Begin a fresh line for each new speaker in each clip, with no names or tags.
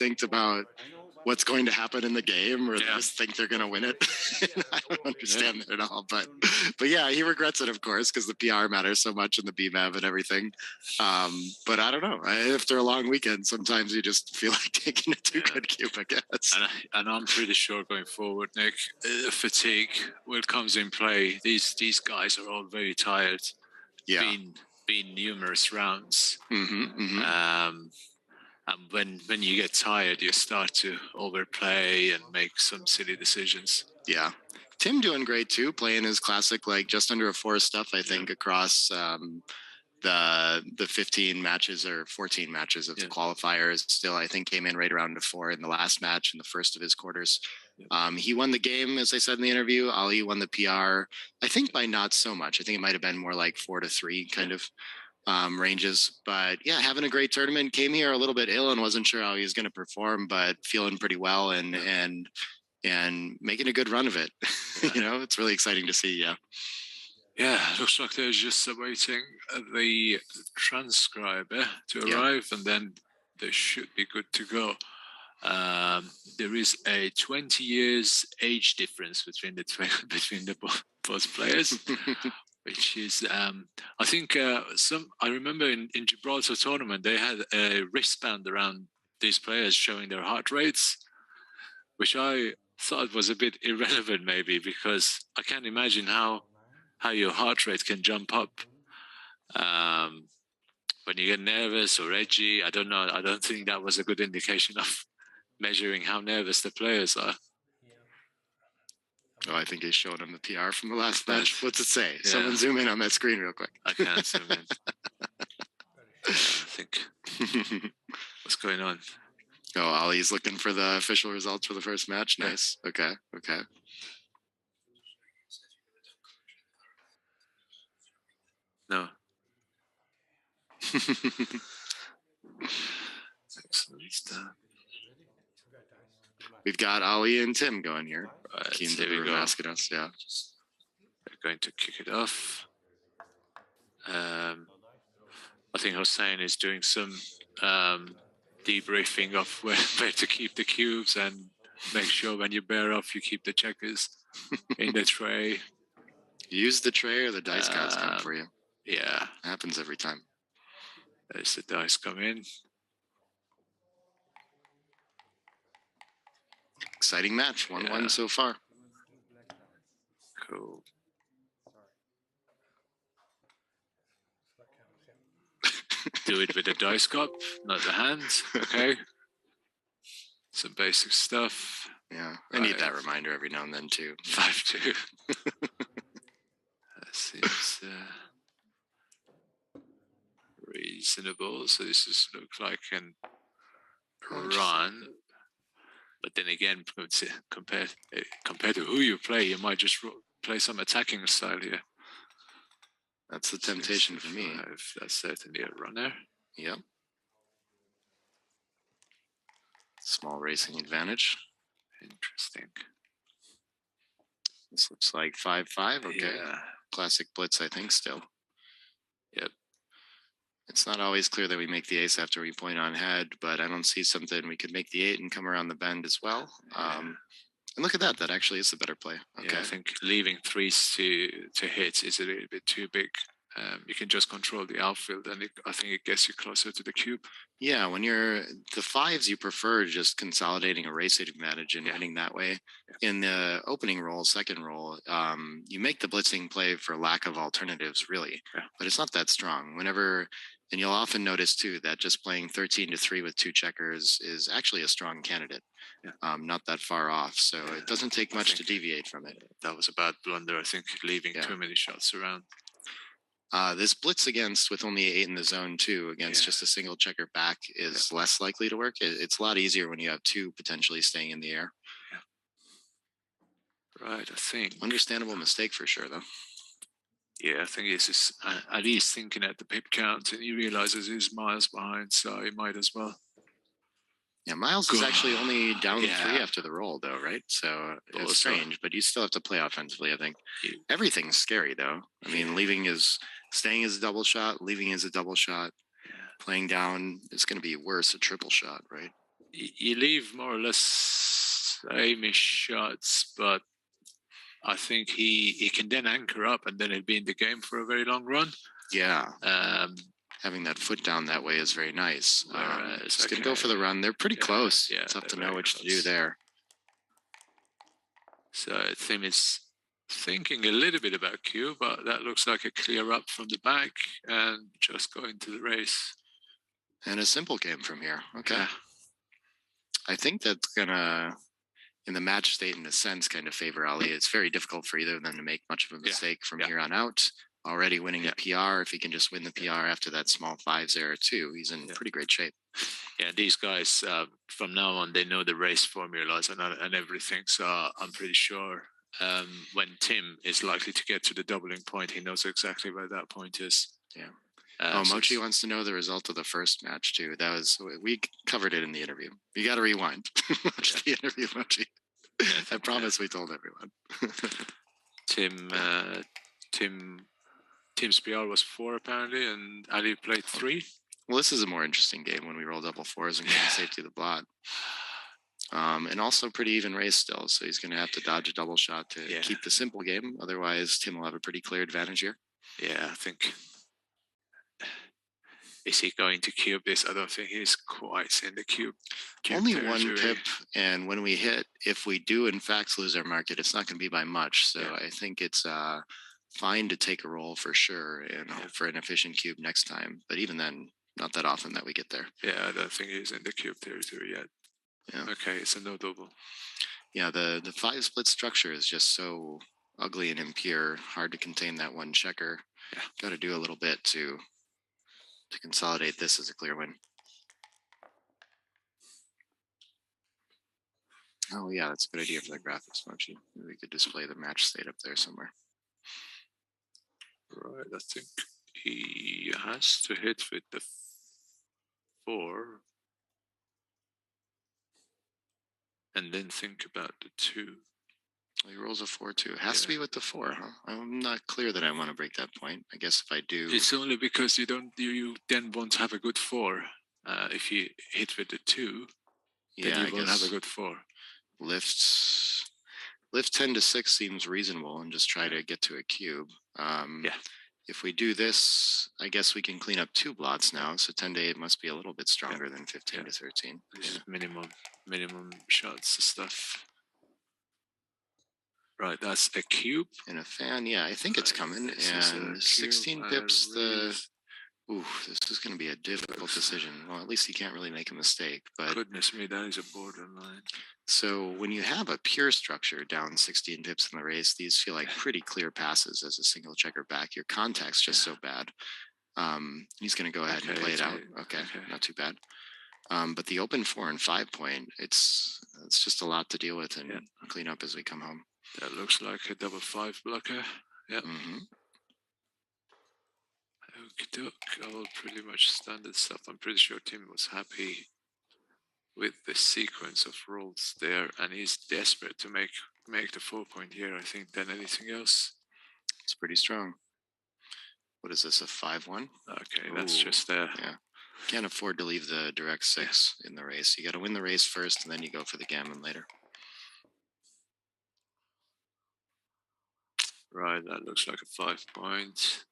instinct about what's going to happen in the game, or they just think they're going to win it. I don't understand that at all. But yeah, he regrets it, of course, because the PR matters so much in the BMAV and everything. But I don't know. After a long weekend, sometimes you just feel like taking a too good cube, I guess.
And I'm pretty sure going forward, Nick, fatigue will comes in play. These guys are all very tired.
Yeah.
Been numerous rounds. And when you get tired, you start to overplay and make some silly decisions.
Yeah. Tim doing great too, playing his classic, like just under a 4 stuff, I think, across the 15 matches or 14 matches of the qualifiers. Still, I think came in right around a 4 in the last match in the first of his quarters. He won the game, as I said in the interview. Ali won the PR, I think by not so much. I think it might have been more like 4-3 kind of ranges. But yeah, having a great tournament. Came here a little bit ill and wasn't sure how he was going to perform, but feeling pretty well and making a good run of it. It's really exciting to see.
Yeah, looks like they're just awaiting the transcriber to arrive, and then they should be good to go. There is a 20 years age difference between the both players. Which is, I think, I remember in Gibraltar tournament, they had a wristband around these players showing their heart rates, which I thought was a bit irrelevant maybe, because I can't imagine how your heart rate can jump up when you get nervous or edgy. I don't know. I don't think that was a good indication of measuring how nervous the players are.
Oh, I think he's showing him the PR from the last match. What's it say? Yeah. Someone zoom in on that screen real quick.
I can't zoom in. I think. What's going on?
Oh, Ali's looking for the official results for the first match. Nice. Okay.
No. Excellent.
We've got Ali and Tim going here.
Right,
Keen to asking us,
They're going to kick it off. I think Hossein is doing some debriefing of where to keep the cubes and make sure when you bear off, you keep the checkers in the tray.
Use the tray or the dice cards come for you.
Yeah.
Happens every time.
There's the dice come in.
Exciting match. 1-1 so far.
Cool. Do it with the dice cup, not the hands. Okay. Some basic stuff.
Yeah. I need that reminder every now and then too.
5-2. That seems reasonable. So this looks like an run. But then again, compared to who you play, you might just play some attacking style here.
That's the temptation for me.
That's certainly a runner.
Yep. Small racing advantage.
Interesting.
This looks like 5-5. Okay.
Yeah.
Classic blitz, I think, still.
Yep.
It's not always clear that we make the ace after we point on head, but I don't see something. We could make the 8 and come around the bend as well. And look at that. That actually is the better play. Okay.
Yeah, I think leaving 3s to hit is a little bit too big. You can just control the outfield, and I think it gets you closer to the cube.
Yeah, when you're the 5s, you prefer just consolidating a race advantage and heading that way. Yeah. In the opening roll, second roll, you make the blitzing play for lack of alternatives, really. Yeah. But it's not that strong. And you'll often notice too that just playing 13-3 with 2 checkers is actually a strong candidate. Yeah. Not that far off, so it doesn't take much to deviate from it.
That was a bad blunder, I think, leaving too many shots around.
This blitz against with only 8 in the zone too against just a single checker back is less likely to work. It's a lot easier when you have 2 potentially staying in the air.
Yeah. Right, I think.
Understandable mistake for sure, though.
Yeah, I think he's just at least thinking at the pip count, and he realizes he's miles behind, so he might as well.
Yeah, Miles is actually only down 3 after the roll, though, right? So it's strange, but you still have to play offensively, I think. Everything's scary, though. I mean, staying is a double shot, leaving is a double shot. Yeah. Playing down is going to be worse, a triple shot, right?
you leave more or less aiming shots, but I think he can then anchor up and then he'll be in the game for a very long run.
Yeah. Having that foot down that way is very nice. Just going to go for the run. They're pretty close. Yeah, it's tough to know what to do there.
So Tim is thinking a little bit about Q, but that looks like a clear up from the back and just go into the race.
And a simple game from here. Okay. Yeah. I think that's going to, in the match state, in a sense, kind of favor Ali. It's very difficult for either of them to make much of a mistake from here on out. Already winning a PR. If he can just win the PR after that small 5s error too, he's in pretty great shape.
Yeah, these guys, from now on, they know the race formulas and everything. So I'm pretty sure when Tim is likely to get to the doubling point, he knows exactly where that point is.
Yeah. Mochi wants to know the result of the first match too. We covered it in the interview. You got to rewind. Watch the interview, Mochi. I promise we told everyone.
Tim's PR was 4 apparently, and Ali played 3.
Well, this is a more interesting game when we roll double 4s and get safety of the blot. And also pretty even race still, so he's going to have to dodge a double shot to keep the simple game. Otherwise, Tim will have a pretty clear advantage here.
Yeah, I think. Is he going to cube this? I don't think he's quite in the cube.
Only territory. 1 pip, and when we hit, if we do in fact lose our market, it's not going to be by much. So I think it's fine to take a roll for sure and hope for an efficient cube next time. But even then, not that often that we get there.
Yeah, I don't think he's in the cube territory yet. Yeah. Okay, it's a no double.
Yeah, the 5 split structure is just so ugly and impure. Hard to contain that one checker. Yeah, got to do a little bit to consolidate this as a clear win. Oh yeah, that's a good idea for the graphics, Mochi. Maybe we could display the match state up there somewhere.
Right, I think he has to hit with the 4 and then think about the 2.
He rolls a 4-2. It has to be with the 4, huh? I'm not clear that I want to break that point. I guess if I do,
it's only because you then won't have a good 4. If you hit with the 2, then you won't have a good 4.
Lift 10 to 6 seems reasonable, and just try to get to a cube. If we do this, I guess we can clean up 2 blots now. So 10 to 8 must be a little bit stronger than 15 to 13.
This is minimum shots stuff. Right, that's a cube
and a fan. Yeah, I think it's coming. And 16 pips. This is going to be a difficult decision. Well, at least he can't really make a mistake. But
goodness me, that is a borderline.
So when you have a pure structure down 16 pips in the race, these feel like pretty clear passes as a single checker back. Your contact's just so bad. He's going to go ahead and play it out. Okay, not too bad. But the open 4 and 5 point, it's just a lot to deal with and clean up as we come home.
That looks like a double 5 blocker. Yeah.
Mm-hmm.
All pretty much standard stuff. I'm pretty sure Tim was happy with the sequence of rolls there, and he's desperate to make the 4 point here, I think, than anything else.
It's pretty strong. What is this, a 5-1?
Okay, that's just there.
Yeah. Can't afford to leave the direct 6 in the race. You got to win the race first, and then you go for the gammon later.
Right, that looks like a 5 point.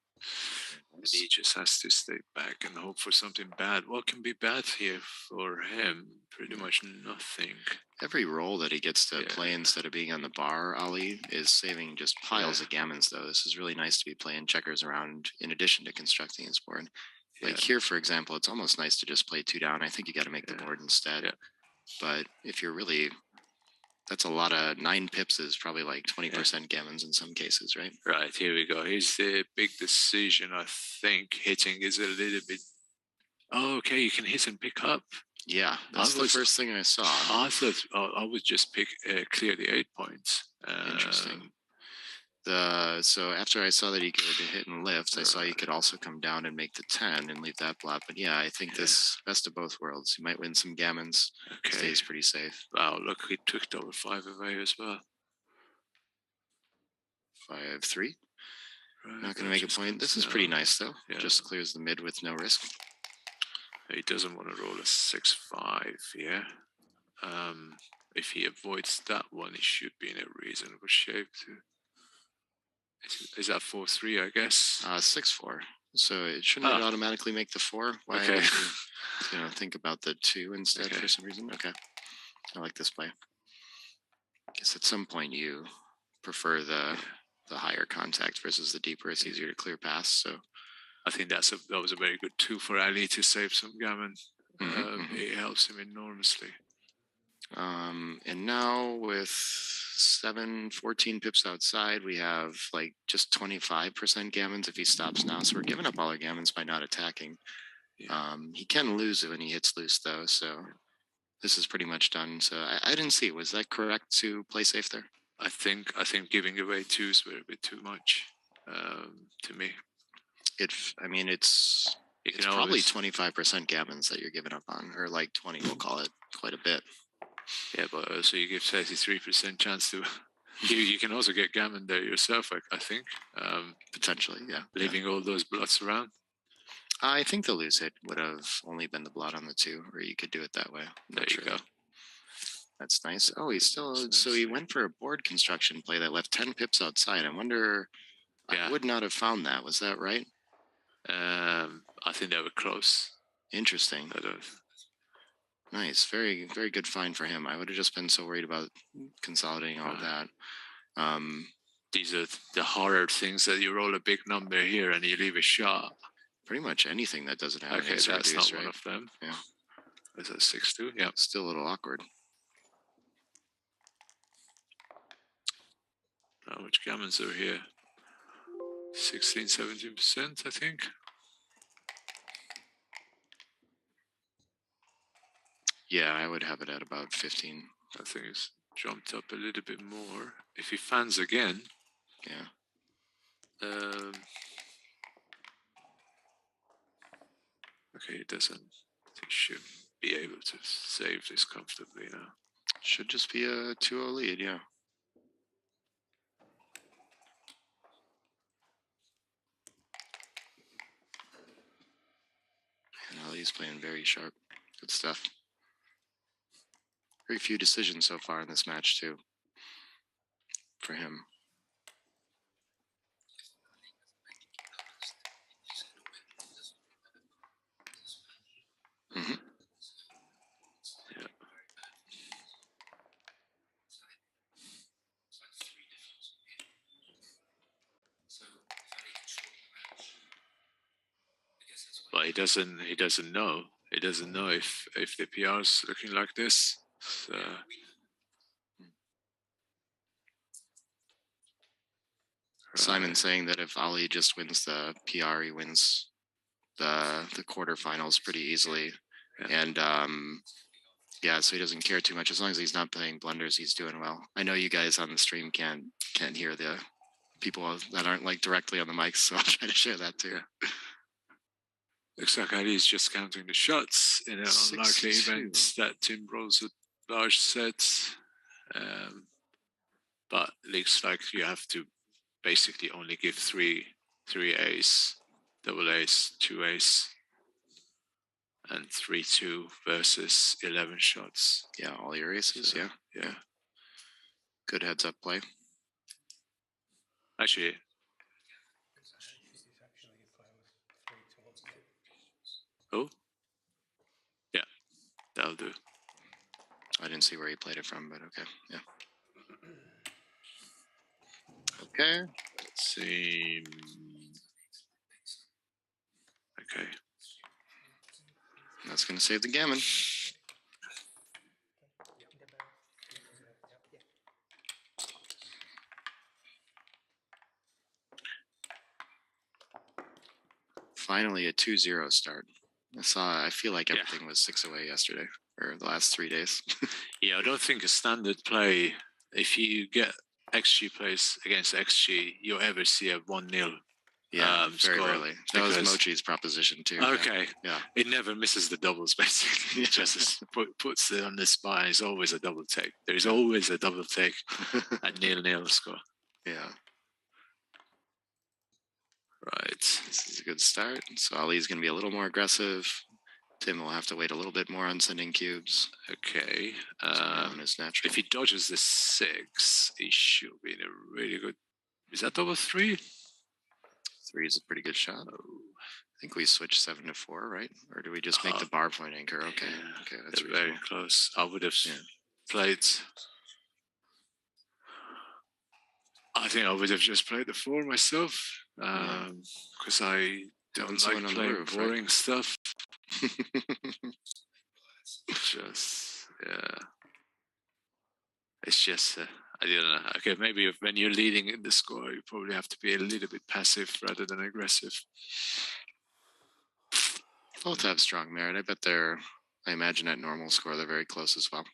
And he just has to stay back and hope for something bad. What can be bad here for him? Pretty much nothing.
Every roll that he gets to play instead of being on the bar, Ali, is saving just piles of gammons, though. This is really nice to be playing checkers around in addition to constructing his board. Like here, for example, it's almost nice to just play 2 down. I think you got to make the board instead. Yeah. But if you're really... That's a lot of 9 pips is probably like 20% gammons in some cases, right?
Right, here we go. Here's the big decision, I think. Hitting is a little bit... Oh, okay, you can hit and pick up.
Yeah, that's the first thing I saw.
I thought I would just clear the 8 points.
Interesting. So after I saw that he could hit and lift, I saw you could also come down and make the 10 and leave that blot. But yeah, I think this best of both worlds. You might win some gammons. Okay. Stays pretty safe.
Wow, look, he took double 5 away as well.
5-3. Right, not going to make a point. This is pretty nice, though. Yeah. Just clears the mid with no risk.
He doesn't want to roll a 6-5, yeah. If he avoids that one, he should be in a reasonable shape too. Is that 4-3, I guess?
6-4. So it shouldn't it automatically make the 4? Why
okay.
Think about the 2 instead for some reason? Okay. I like this play. Guess at some point you prefer the higher contact versus the deeper. It's easier to clear past. So
I think that was a very good tool for Ali to save some gammon. It helps him enormously.
And now with 14 pips outside, we have like just 25% gammons if he stops now. So we're giving up all our gammons by not attacking. Yeah. He can lose it when he hits loose though. So this is pretty much done. So I didn't see. Was that correct to play safe there?
I think giving away 2s were a bit too much to me.
It's probably 25% gammons that you're giving up on, or like 20, we'll call it, quite a bit.
Yeah, but also you give 33% chance to. You can also get gammon there yourself, I think.
Potentially, yeah.
Leaving all those blots around.
I think the lose hit would have only been the blot on the 2, or you could do it that way.
There you go.
That's nice. Oh, so he went for a board construction play that left 10 pips outside. I wonder, I would not have found that. Was that right?
I think they were close.
Interesting. Nice. Very, very good find for him. I would have just been so worried about consolidating all that.
These are the horror things that you roll a big number here and you leave a shot.
Pretty much anything that doesn't have
that's
reduce,
not
right?
one of them.
Yeah.
Is that 6-2? Yeah.
Still a little awkward.
How much gammons are here? 16, 17%, I think.
Yeah, I would have it at about 15.
I think it's jumped up a little bit more. If he fans again.
Yeah.
Okay, he doesn't. He should be able to save this comfortably now.
Should just be a 2-0 lead, yeah. And Ali's playing very sharp. Good stuff. Very few decisions so far in this match, too, for him. Mm-hmm.
Yeah. But he doesn't know. He doesn't know if the PR is looking like this. So.
Simon saying that if Ali just wins the PR, he wins the quarterfinals pretty easily. Yeah. And so he doesn't care too much. As long as he's not playing blunders, he's doing well. I know you guys on the stream can't hear the people that aren't like directly on the mics, so I'll try to share that too.
Looks like Ali's just counting the shots in an unlikely event that Tim rolls a large set. But looks like you have to basically only give three ace, double ace, 2 ace, and 3-2 versus 11 shots.
Yeah, all your aces.
So,
yeah. Good heads up play.
Actually. Oh, yeah, that'll do.
I didn't see where he played it from, but okay, yeah. Okay,
let's see. Okay.
That's going to save the gammon. Finally, a 2-0 start. I feel like everything was 6 away yesterday, or the last 3 days.
Yeah, I don't think a standard play, if you get XG plays against XG, you'll ever see a 1-0.
Yeah, very rarely. That was Mochi's proposition too.
Okay.
Yeah.
It never misses the doubles, basically. It just puts it on the spot. It's always a double take. There's always a double take at 0-0 score.
Yeah.
Right.
This is a good start. So Ali's going to be a little more aggressive. Tim will have to wait a little bit more on sending cubes.
Okay.
Is natural.
If he dodges the 6, he should be in a really good. Is that double 3?
3 is a pretty good shot. I think we switch 7 to 4, right? Or do we just make the bar point anchor? Okay.
Yeah,
okay, that's
very close. I would have played. I think I would have just played the 4 myself, because I don't like playing roof, boring stuff. It's just I don't know. Okay, maybe when you're leading in the score, you probably have to be a little bit passive rather than aggressive.
Both have strong merit. I bet I imagine at normal score they're very close as well.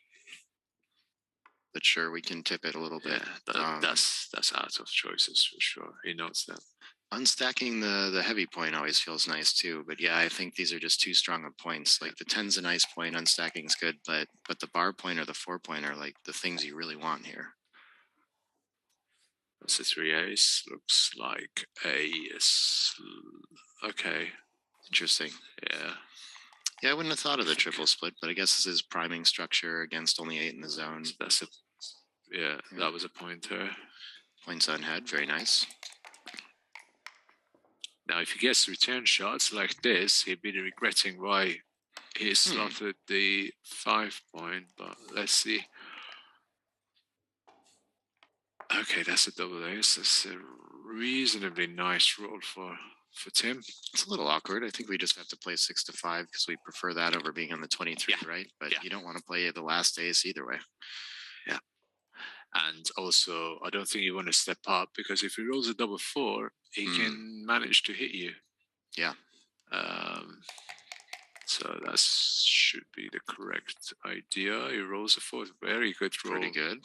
But sure, we can tip it a little bit.
That's out of choices for sure. He knows that.
Unstacking the heavy point always feels nice too. But yeah, I think these are just too strong of points. Like the 10's a nice point, unstacking's good, but the bar point or the 4 point are like the things you really want here.
That's a 3 ace. Looks like a okay.
Interesting.
Yeah.
Yeah, I wouldn't have thought of the triple split, but I guess this is priming structure against only 8 in the zone.
That's that was a pointer.
Points on head, very nice.
Now, if he gets return shots like this, he'd be regretting why he slotted the 5 point, but let's see. Okay, that's a double ace. That's a reasonably nice roll for Tim.
It's a little awkward. I think we just have to play 6 to 5 because we prefer that over being on the 23, right? But you don't want to play the last ace either way.
Yeah. And also, I don't think you want to step up because if he rolls a double 4, he can manage to hit you.
Yeah.
So that should be the correct idea. He rolls a 4. Very good roll.
Pretty good.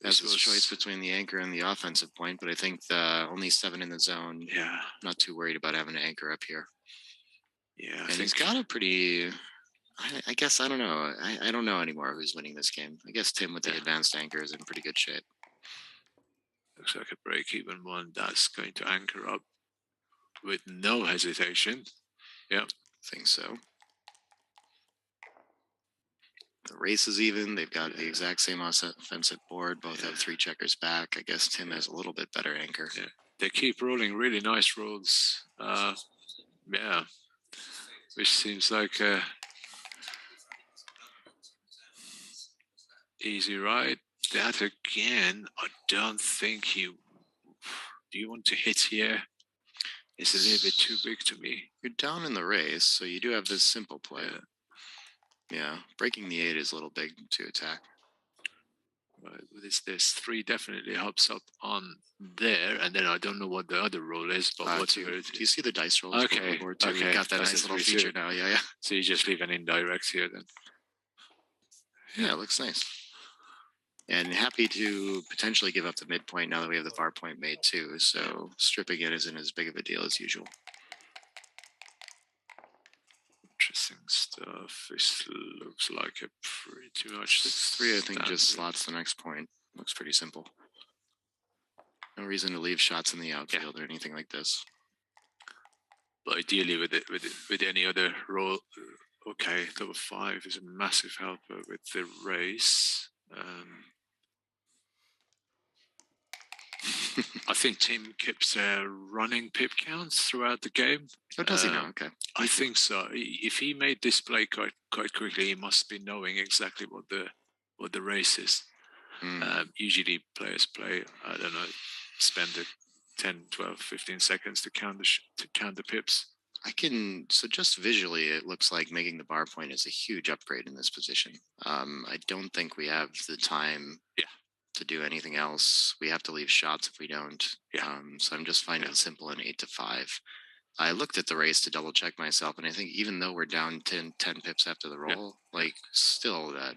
Has his choice between the anchor and the offensive point, but I think only 7 in the zone.
Yeah.
Not too worried about having an anchor up here.
Yeah.
And he's got a pretty. I guess I don't know. I don't know anymore who's winning this game. I guess Tim with the advanced anchor is in pretty good shape.
Looks like a break-even one that's going to anchor up with no hesitation. Yeah.
I think so. The race is even. They've got the exact same offensive board. Both have 3 checkers back. I guess Tim has a little bit better anchor.
Yeah. They keep rolling really nice rolls. Yeah. Which seems like a easy ride. That again, I don't think you... Do you want to hit here? It's a little bit too big to me.
You're down in the race, so you do have this simple play. Yeah, breaking the 8 is a little big to attack.
Right, this 3 definitely helps up on there, and then I don't know what the other roll is, but whatever.
Do you see the dice rolls?
Okay,
okay. We got that nice little feature now. Yeah.
So you just leave an indirect here then.
Yeah, it looks nice. And happy to potentially give up the midpoint now that we have the bar point made too. So stripping it isn't as big of a deal as usual.
Interesting stuff. This looks like a pretty much
6-3. I think just slots the next point. Looks pretty simple. No reason to leave shots in the outfield or anything like this.
But ideally, with any other roll, okay, double 5 is a massive helper with the race. I think Tim keeps running pip counts throughout the game.
Oh, does he now? Okay.
I think so. If he made this play quite quickly, he must be knowing exactly what the race is. Usually players play, I don't know, spend 10, 12, 15 seconds to count the pips.
So just visually, it looks like making the bar point is a huge upgrade in this position. I don't think we have the time to do anything else. We have to leave shots if we don't. So I'm just finding it simple in 8 to 5. I looked at the race to double check myself, and I think even though we're down 10 pips after the roll, still that.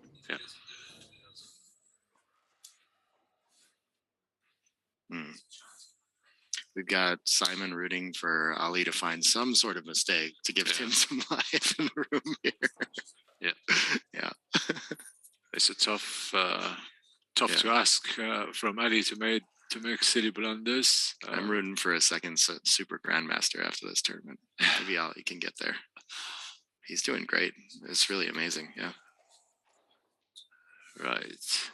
We've got Simon rooting for Ali to find some sort of mistake to give Tim some life in the room here. Yeah.
It's a tough to ask from Ali to make silly blunders.
I'm rooting for a second super grandmaster after this tournament. Maybe Ali can get there. He's doing great. It's really amazing. Yeah.
Right.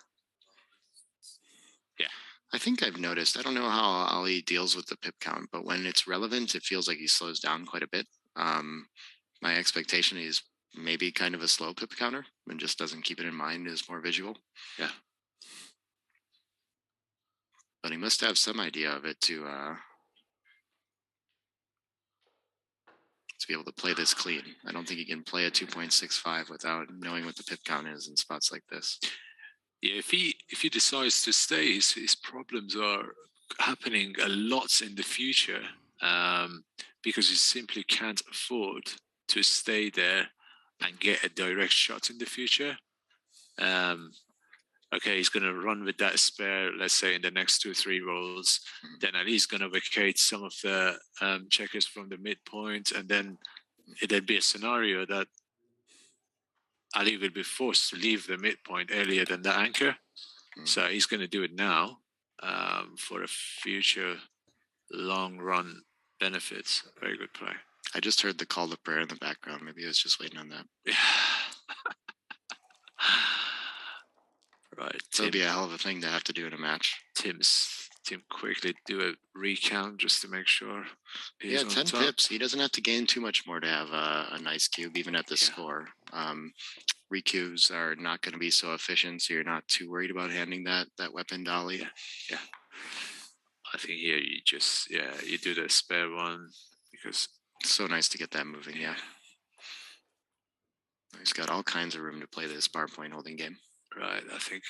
Yeah.
I think I've noticed, I don't know how Ali deals with the pip count, but when it's relevant, it feels like he slows down quite a bit. My expectation is maybe kind of a slow pip counter and just doesn't keep it in mind, is more visual.
Yeah.
But he must have some idea of it to be able to play this clean. I don't think he can play a 2.65 without knowing what the pip count is in spots like this.
Yeah, if he decides to stay, his problems are happening a lot in the future, because he simply can't afford to stay there and get a direct shot in the future. Okay, he's going to run with that spare, let's say, in the next 2 or 3 rolls. Then at least going to vacate some of the checkers from the midpoint, and then there'd be a scenario that Ali will be forced to leave the midpoint earlier than the anchor. So he's going to do it now for a future long run benefits. Very good play.
I just heard the call to prayer in the background. Maybe I was just waiting on that.
Yeah. Right.
So it'd be a hell of a thing to have to do in a match.
Tim quickly do a recount just to make sure.
Yeah, 10 pips. He doesn't have to gain too much more to have a nice cube, even at this score. Recubes are not going to be so efficient, so you're not too worried about handing that weapon dolly.
Yeah. I think here you just you do the spare one because
it's so nice to get that moving. Yeah. He's got all kinds of room to play this bar point holding game.
Right. I think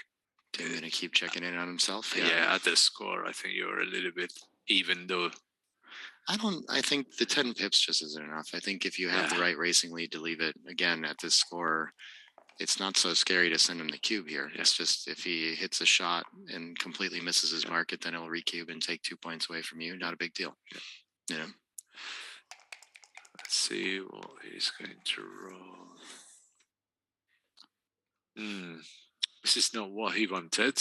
Tim's going to keep checking in on himself.
Yeah. At the score, I think you're a little bit even though.
I think the 10 pips just isn't enough. I think if you have the right racing lead to leave it again at this score, it's not so scary to send him the cube here. Yeah. It's just if he hits a shot and completely misses his market, then he'll recube and take 2 points away from you. Not a big deal. Yeah.
Let's see what he's going to roll. This is not what he wanted.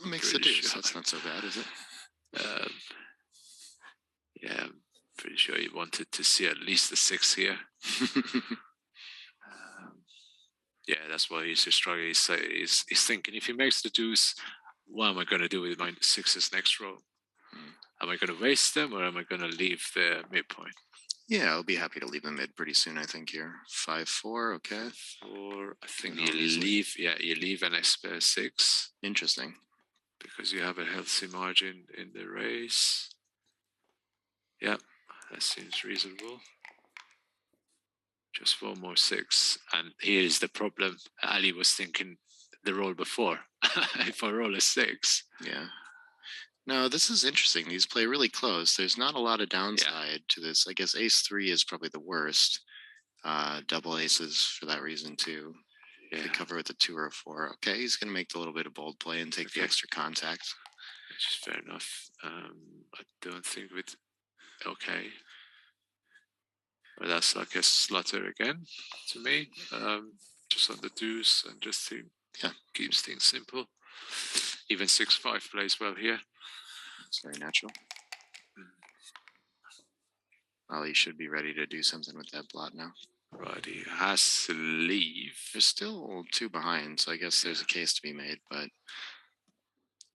Makes the deuce. That's not so bad, is it?
Yeah, I'm pretty sure he wanted to see at least the 6 here. Yeah, that's why he's just struggling. He's thinking, if he makes the deuce, what am I going to do with my 6s next roll? Am I going to waste them, or am I going to leave the midpoint?
Yeah, I'll be happy to leave the mid pretty soon, I think, here. 5-4, okay.
4, I think you leave, you leave an spare 6.
Interesting.
Because you have a healthy margin in the race. Yeah, that seems reasonable. Just 4 more 6. And here's the problem. Ali was thinking the roll before. If I roll a 6.
Yeah. No, this is interesting. These play really close. There's not a lot of downside to this. I guess ace 3 is probably the worst. Double aces for that reason too. Yeah. Cover with a 2 or a 4. Okay, he's going to make the little bit of bold play and take the extra contact.
Which is fair enough. I don't think with... Okay. But that's like a slaughter again to me. Just on the deuce and just to keeps things simple. Even 6-5 plays well here.
It's very natural. Ali should be ready to do something with that blot now.
Right, he has to leave.
There's still 2 behind, so I guess there's a case to be made, but a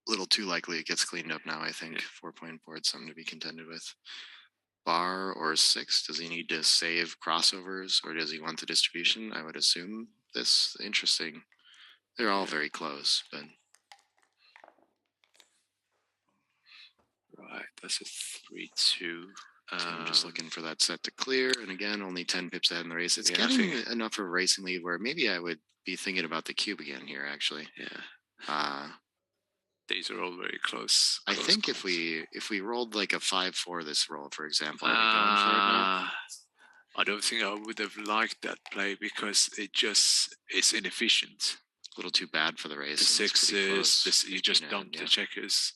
little too likely it gets cleaned up now, I think. 4-point board, something to be contended with. Bar or 6, does he need to save crossovers, or does he want the distribution? I would assume this. Interesting. They're all very close, but...
Right, that's a 3-2.
I'm just looking for that set to clear, and again, only 10 pips ahead in the race. It's getting enough of a racing lead where maybe I would be thinking about the cube again here, actually.
Yeah. These are all very close.
I think calls. if we rolled like a 5-4 this roll, for example, are we going for it now?
I don't think I would have liked that play because it's inefficient.
A little too bad for the race.
The 6s, you just dump the checkers.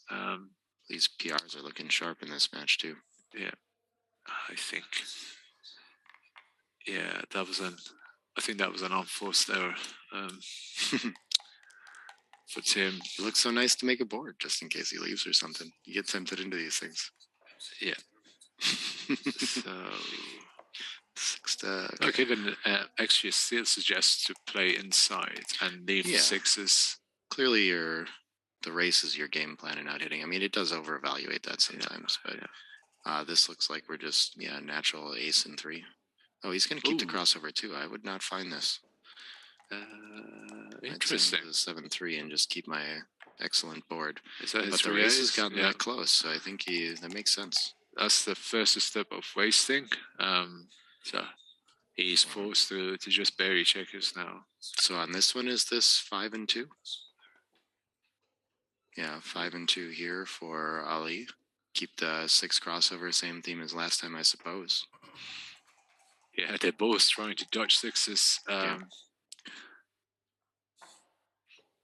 These PRs are looking sharp in this match too.
Yeah, I think. Yeah, I think that was an unforced error for Tim.
It looks so nice to make a board just in case he leaves or something. You get tempted into these things.
Yeah. So
6 just
okay. Then actually still suggests to play inside and leave sixes.
Clearly, the race is your game plan and not hitting. I mean, it does over-evaluate that sometimes, but this looks like we're just natural ace and 3. Oh, he's going to keep the crossover too. I would not find this.
Interesting.
I'd send the 7-3 and just keep my excellent board.
Is that
but the race has gotten that close, so I think that makes sense.
That's the first step of wasting. So he's forced to just bury checkers now.
So on this one, is this 5 and 2? Yeah, 5 and 2 here for Ali. Keep the 6 crossover, same theme as last time, I suppose.
Yeah, they're both trying to dodge sixes.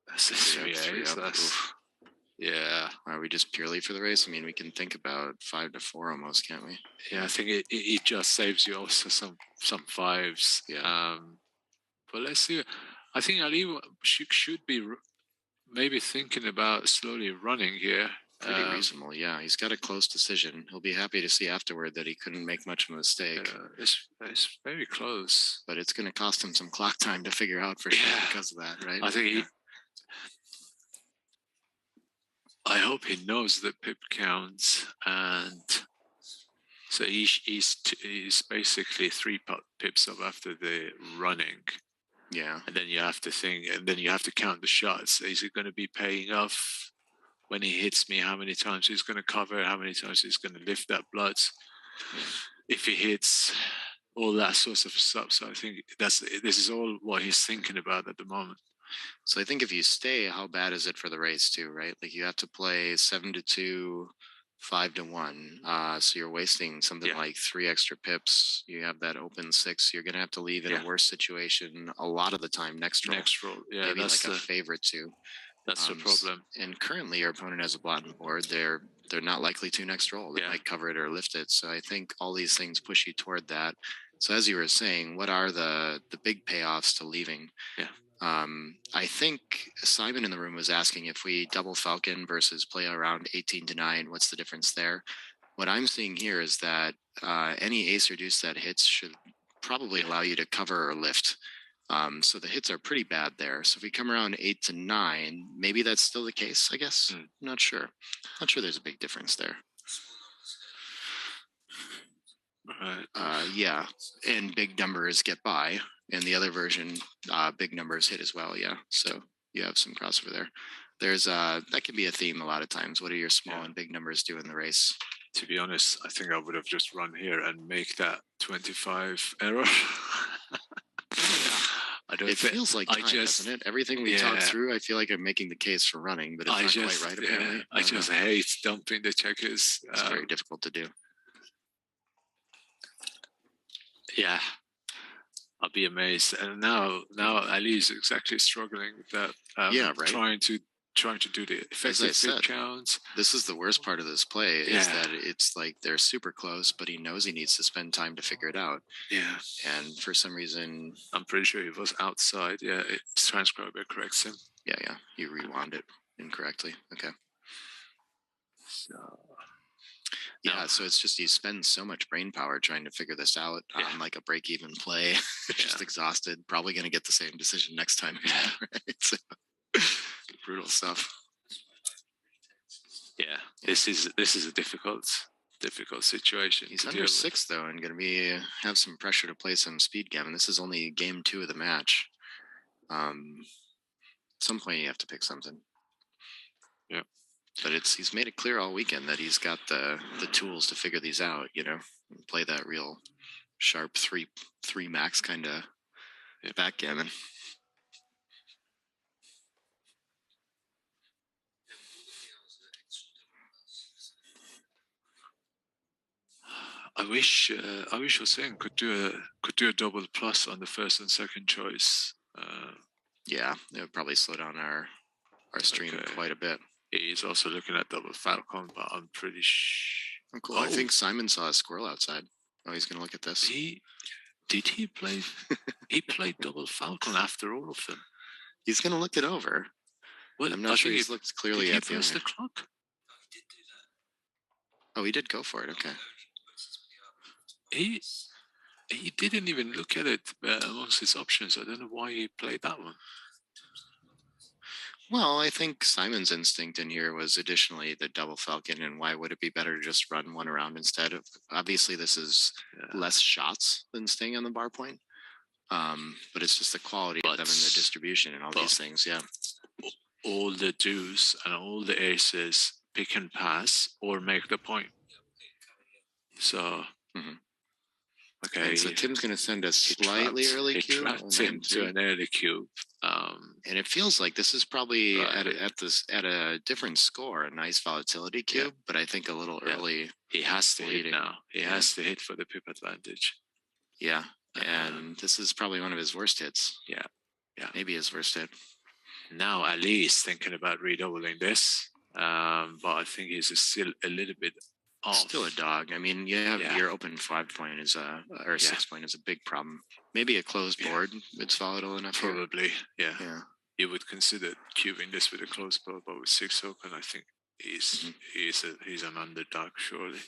That's a 3-8. Yeah.
Are we just purely for the race? I mean, we can think about 5 to 4 almost, can't we?
Yeah, I think it just saves you also some 5s.
Yeah.
But let's see. I think Ali should be maybe thinking about slowly running here.
Pretty reasonable, yeah. He's got a close decision. He'll be happy to see afterward that he couldn't make much of a mistake.
It's very close.
But it's going to cost him some clock time to figure out for sure because of that, right?
I think I hope he knows the pip counts, and so he's basically 3 pips up after the running.
Yeah.
And then you have to think, and then you have to count the shots. Is it going to be paying off when he hits me? How many times he's going to cover? How many times he's going to lift that blood? If he hits, all that sorts of stuff. So I think this is all what he's thinking about at the moment.
So I think if you stay, how bad is it for the race too, right? Like you have to play 7 to 2, 5 to 1. So you're wasting something like 3 extra pips. You have that open 6. You're gonna have to leave in a worse situation a lot of the time next roll. Yeah, maybe
that's
like a favorite too.
That's the problem.
And currently, your opponent has a bottom board. They're not likely to next roll. They might cover it or lift it. So I think all these things push you toward that. So as you were saying, what are the big payoffs to leaving?
Yeah.
I think Simon in the room was asking if we double Falcon versus play around 18 to 9, what's the difference there? What I'm seeing here is that any ace or deuce that hits should probably allow you to cover or lift. So the hits are pretty bad there. So if we come around 8 to 9, maybe that's still the case, I guess. I'm not sure. Not sure there's a big difference there. Yeah, and big numbers get by. And the other version, big numbers hit as well. Yeah, so you have some crossover there. There's that can be a theme a lot of times. What do your small and big numbers do in the race?
To be honest, I think I would have just run here and make that 25 error.
It feels like time, doesn't it? Everything we talked through, I feel like I'm making the case for running, but it's not quite right, apparently.
I just hate dumping the checkers.
It's very difficult to do.
Yeah. I'll be amazed. And now Ali is exactly struggling with that. Trying to do the effective fit counts.
This is the worst part of this play is that it's like they're super close, but he knows he needs to spend time to figure it out.
Yeah.
And for some reason,
I'm pretty sure he was outside. Yeah, it's transcriber corrects him.
Yeah. You rewound it incorrectly. Okay. So it's just you spend so much brain power trying to figure this out on like a break-even play. Just exhausted. Probably going to get the same decision next time. Right? So, brutal stuff.
Yeah, this is a difficult situation.
He's under 6 though, and going to have some pressure to play some speed gammon. This is only game 2 of the match. At some point, you have to pick something.
Yeah.
But he's made it clear all weekend that he's got the tools to figure these out, and play that real sharp 3 max kind of backgammon.
I wish Hussein could do a double plus on the first and second choice.
It would probably slow down our stream quite a bit.
He's also looking at double Falcon, but I'm pretty sure.
Oh, cool. I think Simon saw a squirrel outside. Oh, he's going to look at this.
He play? He played double Falcon after all of them.
He's going to look it over. Well, I'm not sure he's looked clearly at
the clock.
Oh, he did go for it. Okay.
He didn't even look at it amongst his options. I don't know why he played that one.
Well, I think Simon's instinct in here was additionally the double falcon, and why would it be better to just run one around instead of? Obviously, this is less shots than staying on the bar point, but it's just the quality of them and the distribution and all these things. Yeah,
all the deuce and all the aces pick and pass or make the point. So. Okay,
and so Tim's going to send a slightly early cube.
Trapped into an early cube.
And it feels like this is probably at a different score, a nice volatility cube, but I think a little early.
He has to hit now. He has to hit for the pip advantage.
Yeah, and this is probably one of his worst hits.
Yeah,
maybe his worst hit.
Now Ali is thinking about redoubling this, but I think he's still a little bit off.
Still a dog. I mean, your open 5 point is or 6 point is a big problem. Maybe a closed board. It's volatile enough.
Probably,
yeah.
You would consider cubing this with a closed board, but with 6 open, I think he's an underdog. Surely,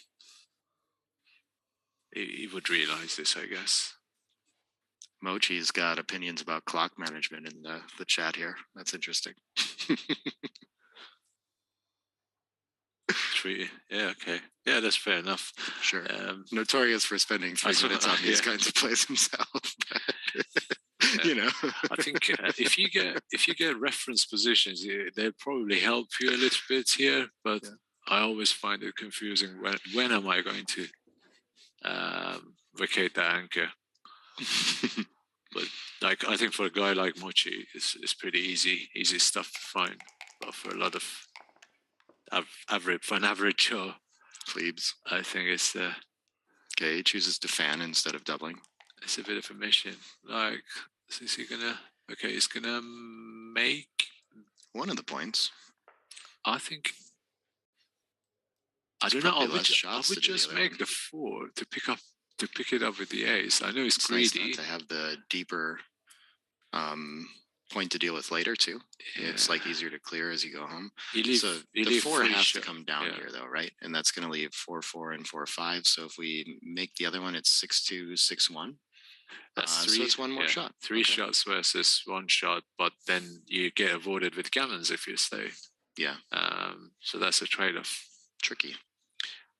he would realize this, I guess.
Mochi's got opinions about clock management in the chat here. That's interesting.
3, okay. Yeah, that's fair enough.
Sure. Notorious for spending 3 minutes on these kinds of plays himself. You know,
I think if you get reference positions, they probably help you a little bit here. But I always find it confusing. When am I going to vacate the anchor? But like, I think for a guy like Mochi, it's pretty easy stuff to find. But for a lot of average Joe
plebes,
I think it's
okay. He chooses to fan instead of doubling.
It's a bit of a mission. Like, is he gonna? Okay, he's gonna make
one of the points.
I think. I don't know. I would just make the 4 to pick it up with the ace. I know it's greedy.
Nice not to have the deeper point to deal with later too. Yeah. It's like easier to clear as you go home. So the 4 has to come down here though, right? And that's going to leave 4-4 and 4-5. So if we make the other one, it's 6-2, 6-1.
That's 3.
So it's one more shot.
3 shots versus 1 shot, but then you get avoided with gammons if you stay.
Yeah.
So that's a trade-off.
Tricky.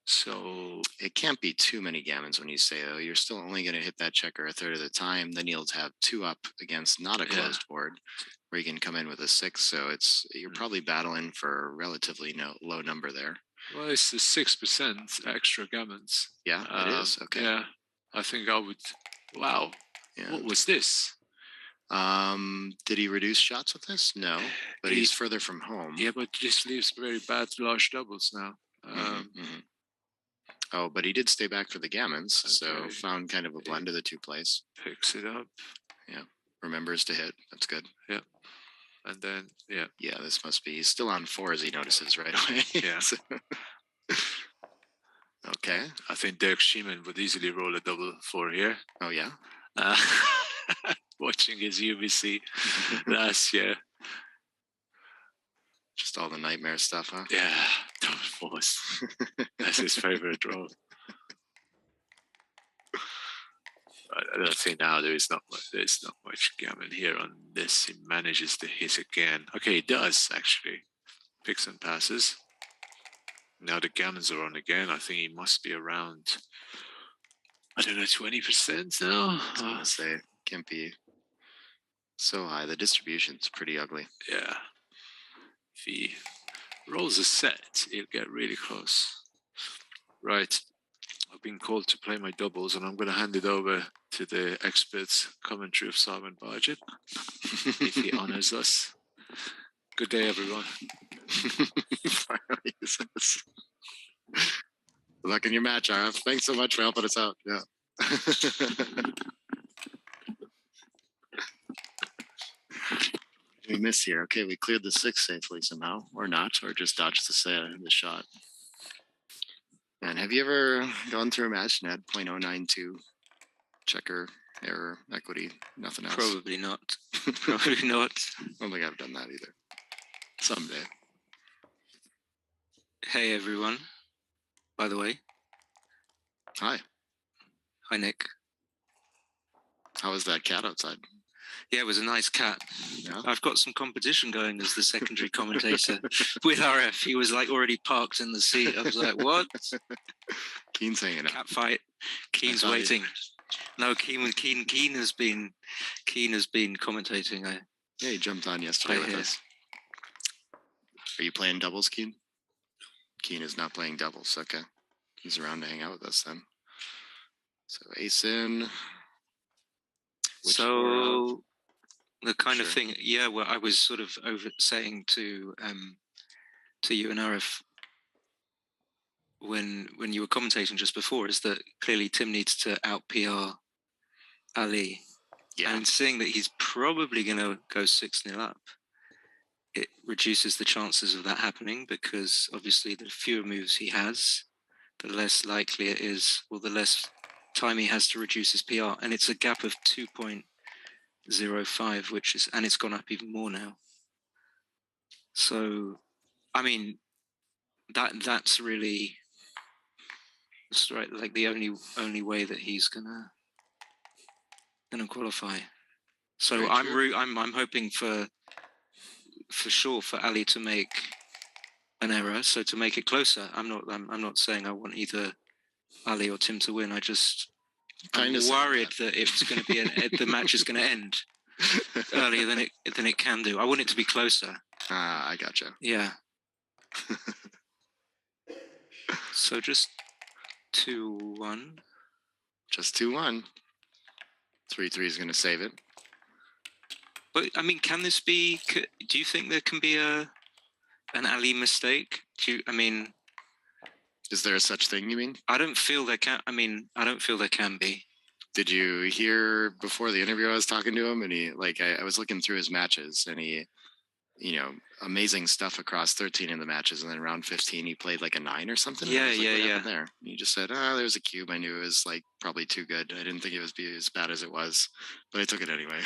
So
it can't be too many gammons when you say, oh, you're still only going to hit that checker a third of the time. Then you'll have 2 up against not a closed board where you can come in with a 6. So you're probably battling for a relatively low number there.
Well, it's the 6% extra gammons.
Yeah, it is. Okay.
Yeah, I think I would. Wow. Yeah. What was this?
Did he reduce shots with this? No, but he's further from home.
Yeah, but this leaves very bad large doubles now.
Oh, but he did stay back for the gammons, so found kind of a blend of the 2 plays.
Picks it up.
Yeah, remembers to hit. That's good.
Yeah, and then
yeah, this must be. He's still on 4 as he notices right away.
Yeah.
Okay.
I think Dirk Schiemann would easily roll a double 4 here.
Oh yeah.
Watching his UBC last year.
Just all the nightmare stuff, huh?
Yeah, double 4s. That's his favorite draw. I don't think now there's not much gammon here on this. He manages to hit again. Okay, he does actually. Picks and passes. Now the gammons are on again. I think he must be around, I don't know, 20% now.
I was gonna say, can't be so high. The distribution's pretty ugly.
Yeah. If he rolls a set, he'll get really close. Right. I've been called to play my doubles, and I'm going to hand it over to the experts commentary of Simon Bargett, if he honors us. Good day, everyone.
Good luck in your match, RF. Thanks so much for helping us out. Yeah. We missed here. Okay, we cleared the 6 safely somehow, or not, or just dodged the shot. And have you ever gone through a match and had 0.092 checker, error, equity, nothing else?
Probably not. Probably not.
I don't think I've done that either. Someday.
Hey, everyone. By the way.
Hi.
Hi, Nick.
How was that cat outside?
Yeah, it was a nice cat.
Yeah.
I've got some competition going as the secondary commentator with RF. He was like already parked in the seat. I was like, what?
Keen's hanging out.
Cat fight. Keen's waiting. No, Keen has been commentating.
Yeah, he jumped on yesterday with us. Are you playing doubles, Keen? Keen is not playing doubles. Okay. He's around to hang out with us then. So ace in.
So the kind of thing, yeah, well, I was sort of saying to you and Arif when you were commentating just before, is that clearly Tim needs to out PR Ali. Yeah. And seeing that he's probably going to go 6-0 up, it reduces the chances of that happening, because obviously the fewer moves he has, the less likely it is, or the less time he has to reduce his PR. And it's a gap of 2.05, which is, and it's gone up even more now. So, I mean, that's really, right, like the only way that he's gonna qualify. So I'm hoping for sure for Ali to make an error, so to make it closer. I'm not saying I want either Ali or Tim to win. I'm worried that it's going to be the match is going to end earlier than it can do. I want it to be closer.
I gotcha.
Yeah. So just 2-1.
Just 2-1. 3-3 is going to save it.
But I mean, can this be? Do you think there can be an Ali mistake?
Is there a such thing? You mean?
I don't feel there can. I don't feel there can be.
Did you hear before the interview? I was talking to him, and he I was looking through his matches, and he, amazing stuff across 13 of the matches, and then round 15 he played like a 9 or something.
Yeah.
There, and he just said, "Oh, there's a cube. I knew it was like probably too good. I didn't think it was be as bad as it was, but I took it anyway."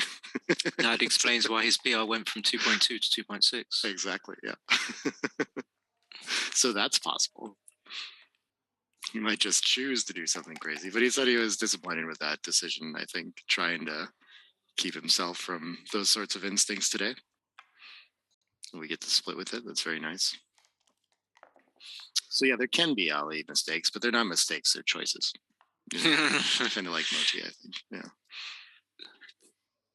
That explains why his PR went from 2.2 to 2.6.
Exactly. Yeah. So that's possible. He might just choose to do something crazy, but he said he was disappointed with that decision. I think trying to keep himself from those sorts of instincts today. We get to split with it. That's very nice. So yeah, there can be Ali mistakes, but they're not mistakes. They're choices. Kind of like Mochi, I think. Yeah.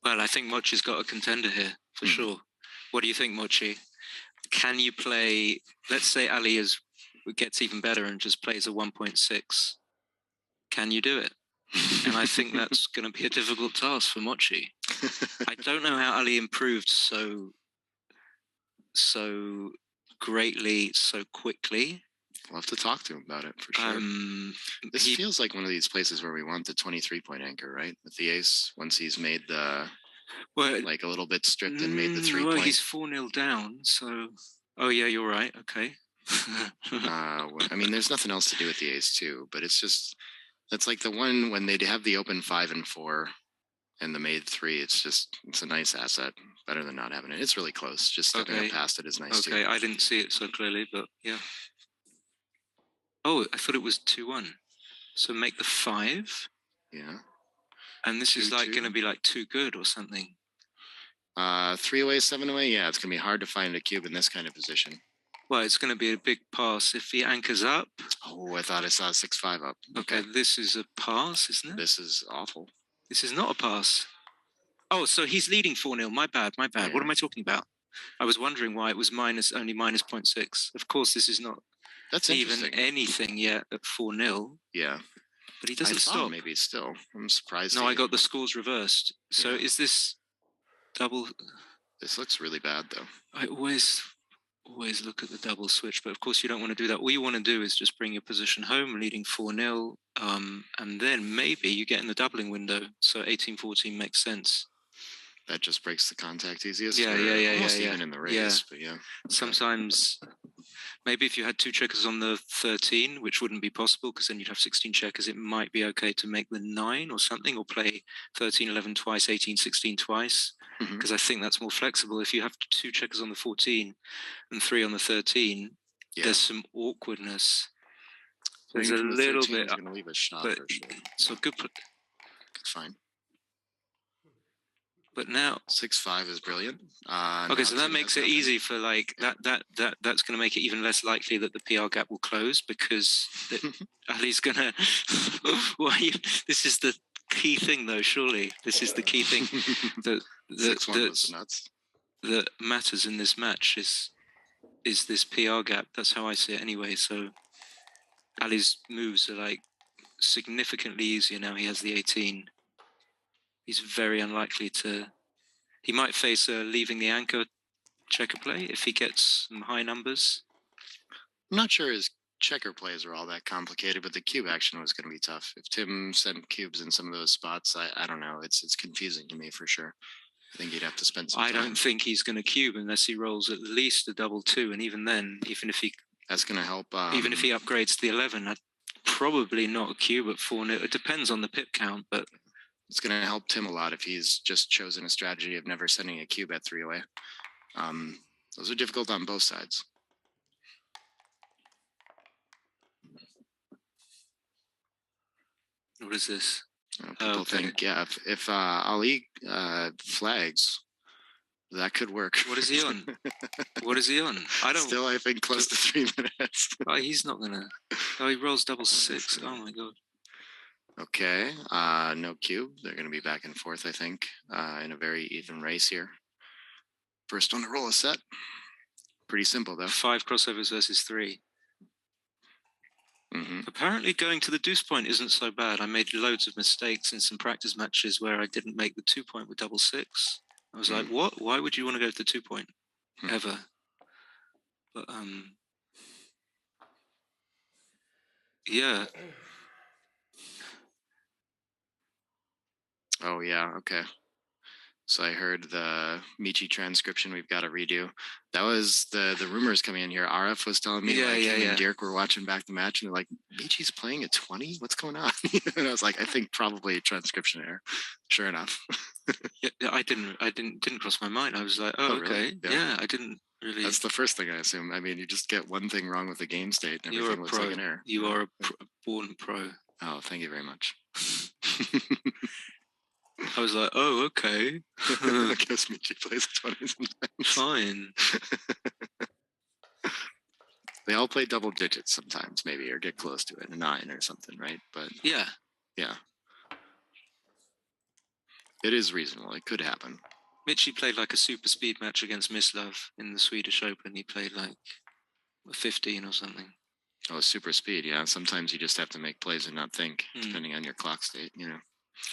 Well, I think Mochi's got a contender here for sure. What do you think, Mochi? Can you play? Let's say Ali gets even better and just plays a 1.6. Can you do it? And I think that's going to be a difficult task for Mochi. I don't know how Ali improved so greatly, so quickly.
We'll have to talk to him about it for sure. This feels like one of these places where we want the 23-point anchor, right? With the ace, once he's made the like a little bit stripped and made the 3-point.
Well, he's 4-0 down, so oh yeah, you're right. Okay.
There's nothing else to do with the ace too, but it's just that's like the one when they have the open 5 and 4 and the made 3. It's a nice asset. Better than not having it. It's really close. Just stepping up past it is nice too.
Okay, I didn't see it so clearly, but yeah. Oh, I thought it was 2-1. So make the 5.
Yeah.
And this is like going to be like too good or something.
3 away, 7 away. Yeah, it's going to be hard to find a cube in this kind of position.
Well, it's going to be a big pass if he anchors up.
Oh, I thought I saw 6-5 up.
Okay, this is a pass, isn't it?
This is awful.
This is not a pass. Oh, so he's leading 4-0. My bad. Yeah. What am I talking about? I was wondering why it was only minus 0.6. Of course, this is not even anything yet at 4-0.
Yeah.
But he doesn't stop.
Maybe still. I'm surprised.
No, I got the scores reversed. So is this double?
This looks really bad, though.
I always look at the double switch, but of course you don't want to do that. All you want to do is just bring your position home, leading 4-0, and then maybe you get in the doubling window. So 18-14 makes sense.
That just breaks the contact easiest.
Yeah.
Even in the race,
yeah.
But yeah.
Sometimes, maybe if you had 2 checkers on the 13, which wouldn't be possible because then you'd have 16 checkers, it might be okay to make the 9 or something, or play 13, 11 twice, 18, 16 twice, because I think that's more flexible. If you have 2 checkers on the 14 and 3 on the 13, there's some awkwardness. There's a little bit.
Going to leave a shot for sure.
So good.
Fine.
But now
6-5 is brilliant.
Okay, so that makes it easy for like that's going to make it even less likely that the PR gap will close because Ali's going to. This is the key thing, though. Surely, this is the key thing that
6-1 was nuts.
That matters in this match is this PR gap. That's how I see it, anyway. So Ali's moves are like significantly easier now. He has the 18. He's very unlikely to. He might face a leaving the anchor checker play if he gets some high numbers.
I'm not sure his checker plays are all that complicated, but the cube action was going to be tough. If Tim sent cubes in some of those spots, I don't know. It's confusing to me for sure. I think he'd have to spend some time.
I don't think he's going to cube unless he rolls at least a double 2, and even then, even if he
that's going to help.
Even if he upgrades to the 11, I'd probably not a cube at 4-0. It depends on the pip count, but
it's going to help Tim a lot if he's just chosen a strategy of never sending a cube at 3 away. Those are difficult on both sides.
What is this?
People think, yeah, if Ali flags, that could work.
What is he on? What is he on? I don't.
Still, I think close to 3 minutes.
Oh, he's not gonna. Oh, he rolls double 6. Oh my god.
Okay, no cube. They're going to be back and forth, I think, in a very even race here. First one to roll a set. Pretty simple, though.
5 crossovers versus 3.
Mm-hmm.
Apparently going to the deuce point isn't so bad. I made loads of mistakes in some practice matches where I didn't make the 2 point with double 6. I was like, what? Why would you want to go to the 2 point? Ever. But, yeah.
Oh, yeah, okay. So I heard the Michi transcription we've got to redo. That was the rumors coming in here. RF was telling me him and Dirk were watching back the match and they're like, Michi's playing at 20? What's going on? And I was like, I think probably transcription error. Sure enough.
I didn't cross my mind. I was like, oh okay. Really? Yeah, I didn't really.
That's the first thing I assume. I mean, you just get one thing wrong with the game state and everything looks like an error.
You are a born pro.
Oh, thank you very much.
I was like, oh, okay.
I guess Michi plays 20 sometimes.
Fine.
They all play double digits sometimes, maybe, or get close to it, a 9 or something, right? But
yeah.
It is reasonable. It could happen.
Michi played like a super speed match against Mislav in the Swedish Open. He played like a 15 or something.
Oh, super speed, yeah. Sometimes you just have to make plays and not think, depending on your clock state, you know.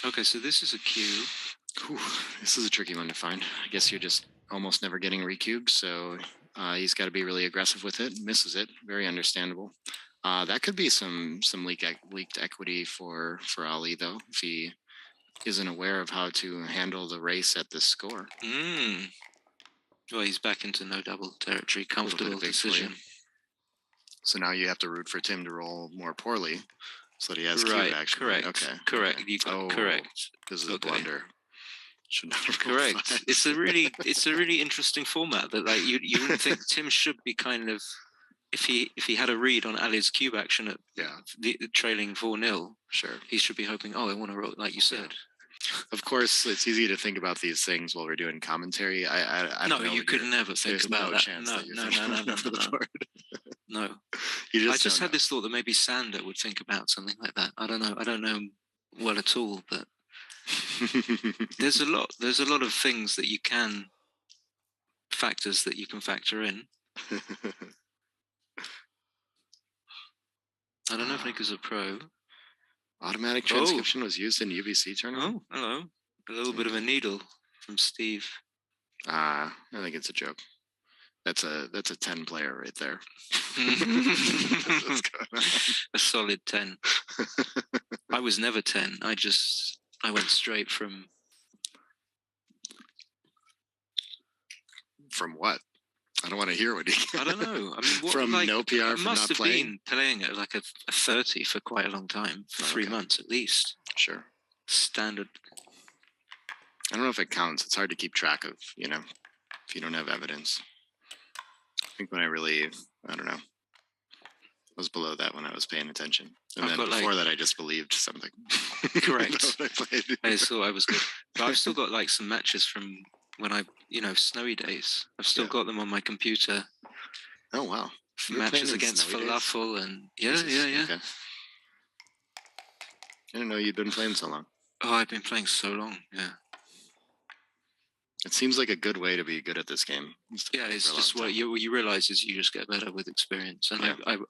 Okay, so this is a cube.
Whew, this is a tricky one to find. I guess you're just almost never getting recubed, so he's got to be really aggressive with it. Misses it. Very understandable. That could be some leaked equity for Ali, though, if he isn't aware of how to handle the race at this score.
Well, he's back into no double territory. Comfortable decision.
So now you have to root for Tim to roll more poorly. So that he has cube action.
Correct.
Okay.
Correct. You got correct.
This is a blunder. Should not have
correct. It's a really interesting format that like you wouldn't think Tim should be kind of if he had a read on Ali's cube action at the trailing 4-0.
Sure.
He should be hoping, I want to roll like you said.
Of course, it's easy to think about these things while we're doing commentary. I don't know.
You could never think about that. No. I just had this thought that maybe Sander would think about something like that. I don't know well at all, but there's a lot of things that you can factors that you can factor in. I don't know if Nick is a pro.
Automatic transcription was used in UBC tournament.
Oh, hello. A little bit of a needle from Steve.
I think it's a joke. That's a 10 player right there.
A solid 10. I was never 10. I went straight from
what? I don't want to hear what
I don't know. I mean,
from no PR
I
from
must
not
have
playing?
been playing at like a 30 for quite a long time, for 3 months at least.
Sure.
Standard.
I don't know if it counts. It's hard to keep track of, if you don't have evidence. I think when I don't know. was below that when I was paying attention. And
I've
then
got,
before that, I just believed something.
Correct. I thought I was good. But I've still got like some matches from when I, snowy days. I've still got them on my computer.
Oh, wow.
Matches against Falafel and yeah.
Okay. I didn't know you'd been playing so long.
Oh, I've been playing so long, yeah.
It seems like a good way to be good at this game.
Yeah, it's just what you realize is you just get better with experience. And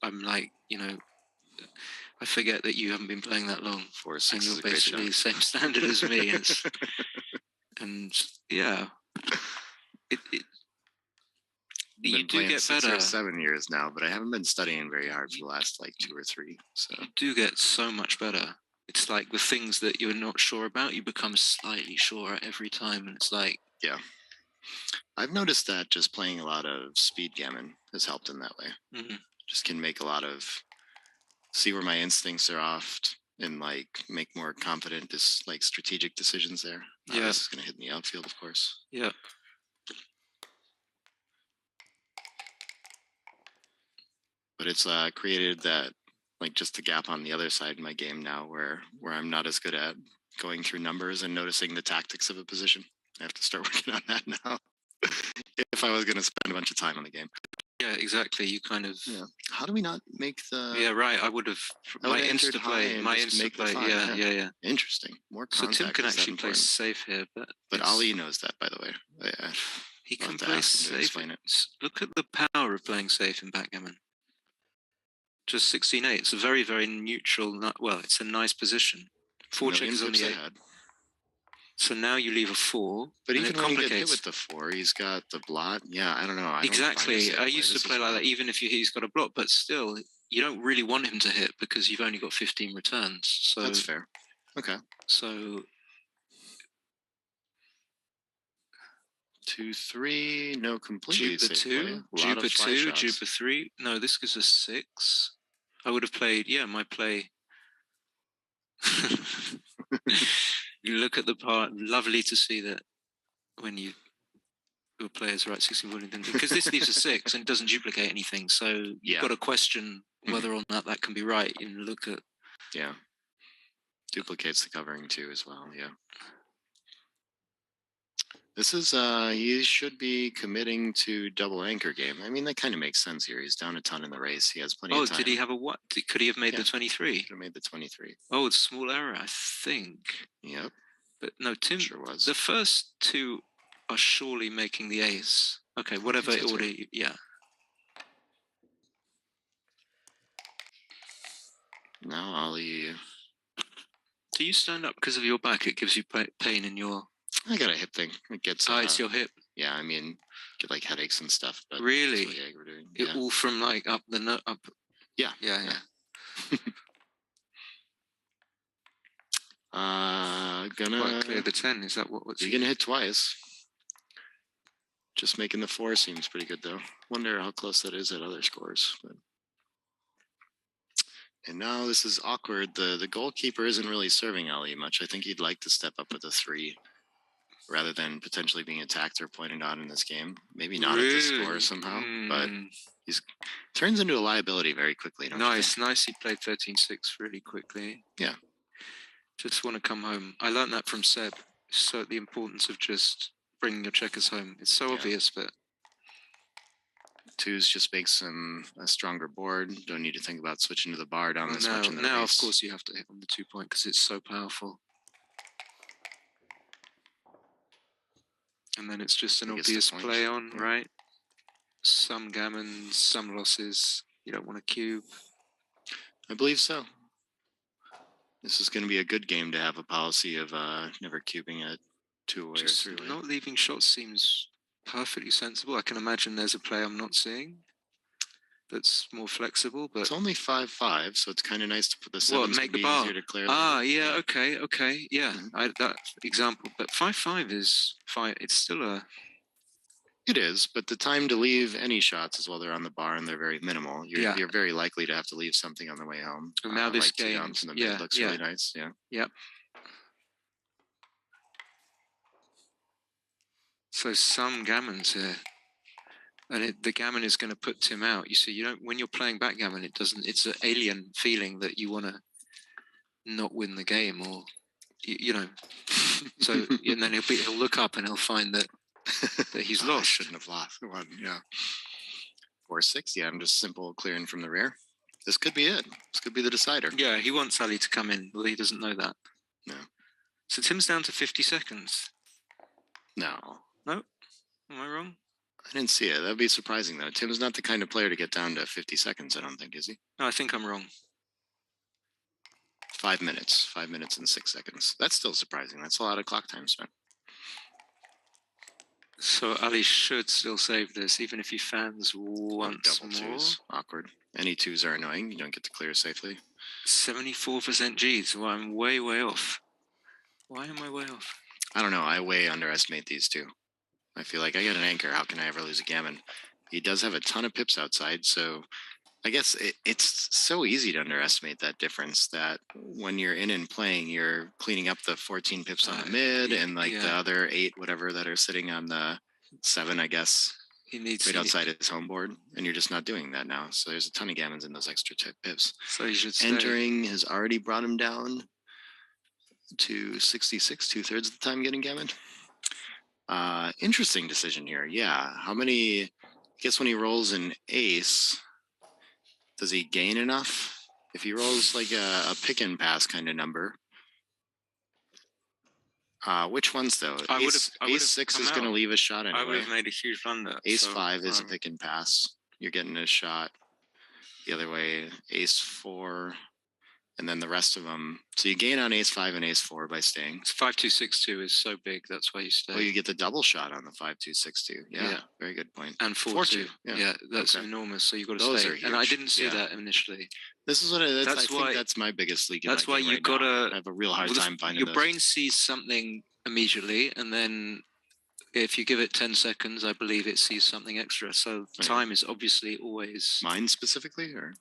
I'm like, I forget that you haven't been playing that long.
4 or 6
and
is
you're
a great
basically the same standard as me. And yeah, you do get
6
better.
or 7 years now, but I haven't been studying very hard for the last like 2 or 3. So
you do get so much better. It's like the things that you're not sure about, you become slightly sure every time, and it's like
I've noticed that just playing a lot of speed gammon has helped in that way.
Mm-hmm.
Just can make a lot of see where my instincts are off and like make more confident, like strategic decisions there. This is going to hit in the outfield, of course.
Yeah.
But it's created that like just a gap on the other side of my game now where I'm not as good at going through numbers and noticing the tactics of a position. I have to start working on that now. If I was going to spend a bunch of time on the game.
Yeah, exactly. You kind of.
Yeah. How do we not make the?
Yeah, right. I would have. My insta play. Yeah.
Interesting. More contact.
So Tim can actually play safe here,
but Ali knows that, by the way. Yeah.
He can play safe. Look at the power of playing safe in backgammon. Just 16-8. It's a very, very neutral. Well, it's a nice position. 4 checkers on the 8. So now you leave a 4.
But even when you get hit with the 4, he's got the blot. Yeah, I don't know.
Exactly. I used to play like that, even if he's got a block, but still, you don't really want him to hit because you've only got 15 returns. So
that's fair. Okay.
So
2, 3, no completely
Jupa 2, Jupa 2, Jupa 3. No, this gives us 6. I would have played. Yeah, my play. You look at the part. Lovely to see that when your players are at 16 because this leaves a 6 and it doesn't duplicate anything. So you've got to question whether or not that can be right. You look at
duplicates the covering too as well. Yeah. This is he should be committing to double anchor game. I mean, that kind of makes sense here. He's down a ton in the race. He has plenty of time.
Oh, did he have a what? Could he have made the 23?
Could have made the 23.
Oh, it's a small error, I think.
Yep.
But no, Tim.
Sure was.
The first 2 are surely making the ace. Okay, whatever order. Yeah.
Now Ali.
Do you stand up because of your back? It gives you pain in your.
I got a hip thing. It gets.
It's your hip.
Yeah, I mean, get like headaches and stuff. But
really?
It
all from like up the up.
Yeah.
Yeah.
Gonna
clear the 10. Is that what's
you're gonna hit twice? Just making the 4 seems pretty good though. Wonder how close that is at other scores. But. And now this is awkward. The goalkeeper isn't really serving Ali much. I think he'd like to step up with a 3. Rather than potentially being attacked or pointed on in this game. Maybe not at the score somehow, but he's turns into a liability very quickly.
Nice. He played 13-6 really quickly.
Yeah.
Just want to come home. I learned that from Seb. So the importance of just bringing your checkers home. It's so obvious, but
2s just makes him a stronger board. Don't need to think about switching to the bar down this much in the
Now,
race.
of course, you have to hit on the 2 point because it's so powerful. And then it's just an obvious play on, right? Some gammon, some losses. You don't want to cube.
I believe so. This is going to be a good game to have a policy of never cubing at 2-way or 3-way.
Not leaving shots seems perfectly sensible. I can imagine there's a play I'm not seeing that's more flexible, but
it's only 5-5, so it's kind of nice to put the 7s
make the bar
easier to clear.
Okay, yeah. That example, but 5-5 is fine. It's still a.
It is, but the time to leave any shots is while they're on the bar and they're very minimal. You're very likely to have to leave something on the way home.
And now this game
from the mid looks really nice. Yeah.
Yep. So some gammons here. And the gammon is going to put Tim out. You see, you don't, when you're playing backgammon, it doesn't, it's an alien feeling that you want to not win the game, or, you know, so, and then he'll look up and he'll find that he's lost.
I shouldn't have lost one. Yeah. 4-6. Yeah. I'm just simple clearing from the rear. This could be it. This could be the decider.
Yeah. He wants Ali to come in. Well, he doesn't know that.
No.
So Tim's down to 50 seconds.
No.
No? Am I wrong?
I didn't see it. That'd be surprising, though. Tim's not the kind of player to get down to 50 seconds, I don't think, is he?
No, I think I'm wrong.
5 minutes. 5 minutes and 6 seconds. That's still surprising. That's a lot of clock time spent.
So Ali should still save this, even if he fans once
double
more.
twos. Awkward. Any twos are annoying. You don't get to clear safely.
74% Gs. Well, I'm way, way off. Why am I way off?
I don't know. I way underestimate these two. I feel like I got an anchor. How can I ever lose a gammon? He does have a ton of pips outside, so I guess it's so easy to underestimate that difference, that when you're in and playing, you're cleaning up the 14 pips on the mid and the other 8, whatever, that are sitting on the 7, I guess, right outside his home board, and you're just not doing that now. So there's a ton of gammons in those extra pips.
So he should stay.
Entering has already brought him down to 66, 2/3 of the time getting gammoned. Interesting decision here. Yeah. How many, I guess when he rolls an ace, does he gain enough? If he rolls like a pick and pass kind of number. Which ones though? Ace 6 is going to leave a shot anyway.
I would have made a huge blunder.
Ace 5 is a pick and pass. You're getting a shot the other way. Ace 4. And then the rest of them. So you gain on ace 5 and ace 4 by staying.
5-2-6-2 is so big. That's why you stay.
Well, you get the double shot on the 5-2-6-2. Yeah. Very good point.
And 4-2. Yeah, that's enormous. So you got to stay. And I didn't see that initially.
This is what I think that's my biggest leak.
That's why you got to.
I have a real hard time finding
your brain sees something immediately, and then if you give it 10 seconds, I believe it sees something extra. So time is obviously always.
Mine specifically, or?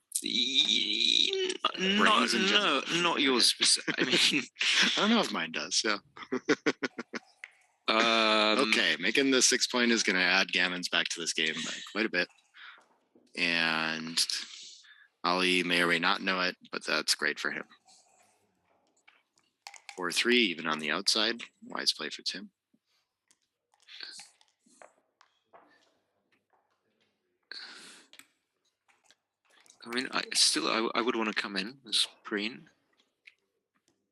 Not yours specific. I mean,
I don't know if mine does. Yeah. Okay, making the 6 point is going to add gammons back to this game by quite a bit, and Ali may or may not know it, but that's great for him. 4-3, even on the outside. Wise play for Tim.
I mean, I would want to come in as green,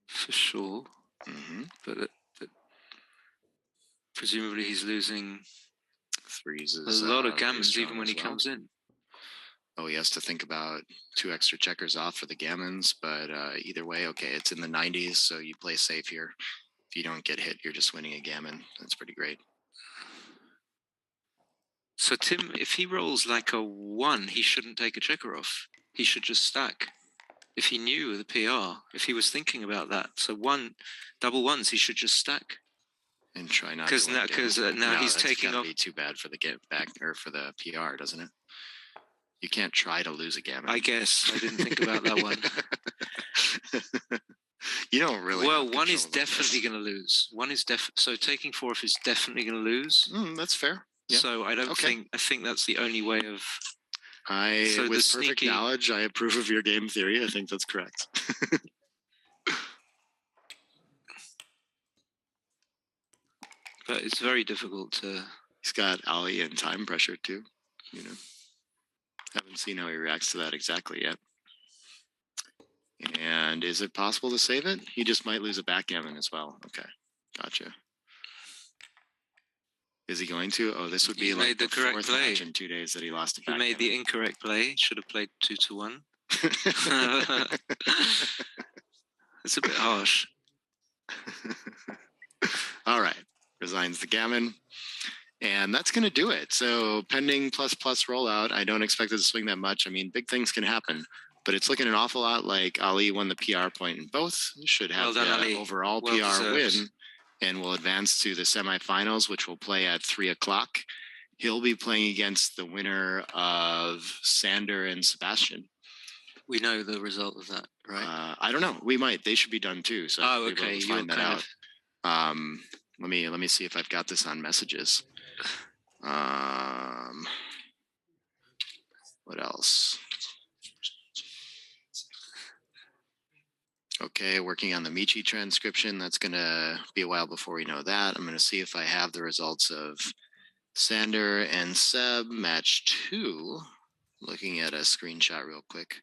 for sure.
Mm-hmm.
But presumably he's losing
threes.
A lot of gammons even when he comes in.
Oh, he has to think about 2 extra checkers off for the gammons, but either way, okay, it's in the 90s, so you play safe here. If you don't get hit, you're just winning a gammon. That's pretty great.
So Tim, if he rolls like a 1, he shouldn't take a checker off. He should just stack. If he knew the PR, if he was thinking about that, so double ones, he should just stack.
And try not
to. Because now he's taking off.
Be too bad for the get back or for the PR, doesn't it? You can't try to lose a gammon.
I guess I didn't think about that one.
You don't really.
Well, 1 is definitely going to lose. 1 is so taking 4 off is definitely going to lose.
That's fair. Yeah.
So I don't think. I think that's the only way of.
With perfect knowledge, I approve of your game theory. I think that's correct.
But it's very difficult to.
He's got Ali and time pressure too. You know, haven't seen how he reacts to that exactly yet. And is it possible to save it? He just might lose a backgammon as well. Okay, gotcha. Is he going to? Oh, this would be like the correct play match in 2 days that he lost a backgammon.
He made the incorrect play. Should have played 2-1. It's a bit harsh.
All right. Resigns the gammon. And that's going to do it. So pending ++ rollout, I don't expect it to swing that much. I mean, big things can happen. But it's looking an awful lot like Ali won the PR point in both. Should have the overall PR win. And will advance to the semifinals, which will play at 3:00. He'll be playing against the winner of Sander and Sebastian.
We know the result of that, right?
I don't know. We might. They should be done too. So
okay.
We'll find that out. Let me see if I've got this on messages. What else? Okay, working on the Michi transcription. That's going to be a while before we know that. I'm going to see if I have the results of Sander and Seb match 2. Looking at a screenshot real quick.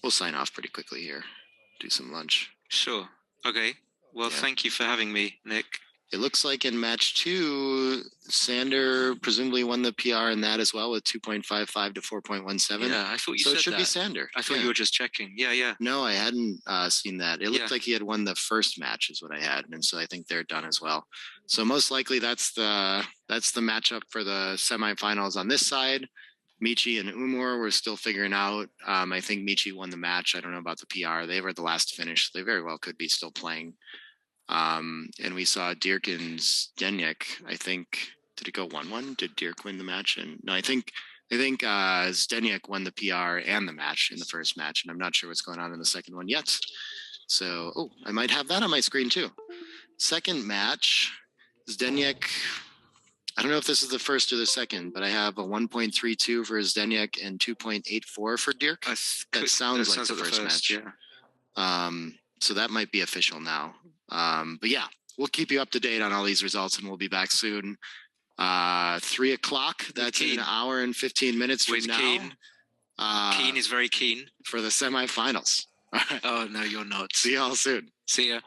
We'll sign off pretty quickly here. Do some lunch.
Sure. Okay. Well, thank you for having me, Nick.
It looks like in match 2, Sander presumably won the PR in that as well with 2.55 to 4.17.
Yeah, I thought you said that.
So it should be Sander.
I thought you were just checking. Yeah.
No, I hadn't seen that. It looked like he had won the first match is what I had. And so I think they're done as well. So most likely that's the matchup for the semifinals on this side. Michi and Umor we're still figuring out. I think Michi won the match. I don't know about the PR. They were the last to finish. They very well could be still playing. And we saw Dirk and Zdeněk. I think, did it go 1-1? Did Dirk win the match? And no, I think Zdeněk won the PR and the match in the first match, and I'm not sure what's going on in the second one yet. So, I might have that on my screen too. Second match, Zdeněk. I don't know if this is the first or the second, but I have a 1.32 for Zdeněk and 2.84 for Dirk. That sounds like the first match.
Yeah.
So that might be official now. But yeah, we'll keep you up to date on all these results, and we'll be back soon. 3 o'clock. That's in an hour and 15 minutes from now.
Keen. Keen is very keen
for the semifinals.
Oh no, you're not.
See y'all soon.
See ya.